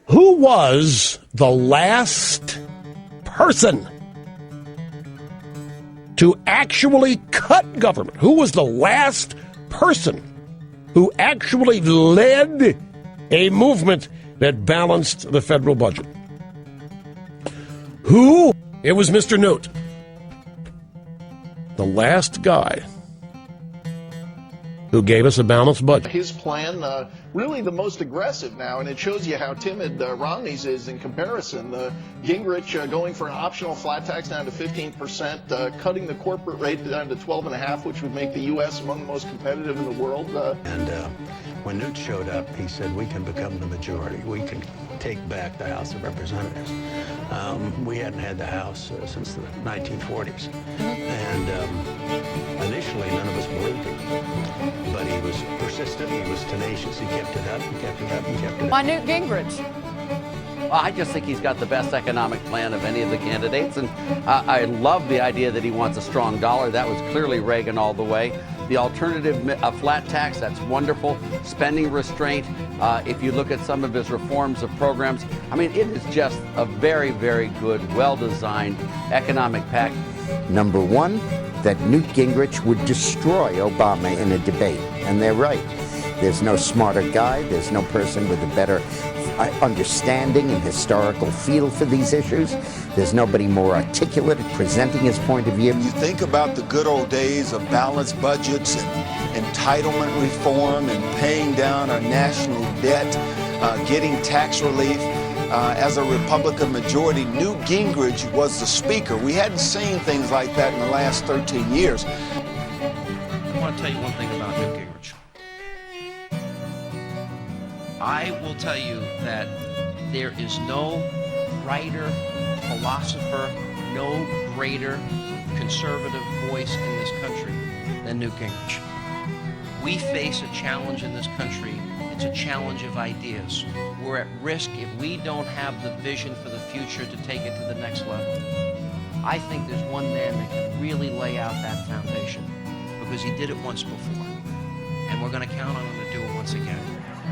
Who was the last person to actually cut government? Who was the last person who actually led a movement that balanced the federal budget? Who? It was Mr. Newt. The last guy who gave us a balanced budget. His plan, really the most aggressive now, and it shows you how timid Romney's is in comparison. Gingrich going for an optional flat tax down to 15%, cutting the corporate rate down to 12.5%, which would make the U.S. among the most competitive in the world. When Newt showed up, he said, we can become the majority. We can take back the House of Representatives. We hadn't had the House since the 1940s. And initially, none of us believed him. But he was persistent, he was tenacious, he kept it up, he kept it up, he kept it up. Why Newt Gingrich? Well, I just think he's got the best economic plan of any of the candidates, and I love the idea that he wants a strong dollar. That was clearly Reagan all the way. The alternative, a flat tax, that's wonderful. Spending restraint, if you look at some of his reforms of programs, I mean, it is just a very, very good, well-designed economic pact. Number one, that Newt Gingrich would destroy Obama in a debate, and they're right. There's no smarter guy, there's no person with a better understanding and historical feel for these issues. There's nobody more articulate at presenting his point of view. You think about the good old days of balanced budgets and entitlement reform and paying down our national debt, getting tax relief. As a Republican majority, Newt Gingrich was the speaker. We hadn't seen things like that in the last 13 years. I want to tell you one thing about Newt Gingrich. I will tell you that there is no writer, philosopher, no greater conservative voice in this country than Newt Gingrich. We face a challenge in this country. It's a challenge of ideas. We're at risk if we don't have the vision for the future to take it to the next level. I think there's one man that can really lay out that foundation because he did it once before. And we're going to count on him to do it once again.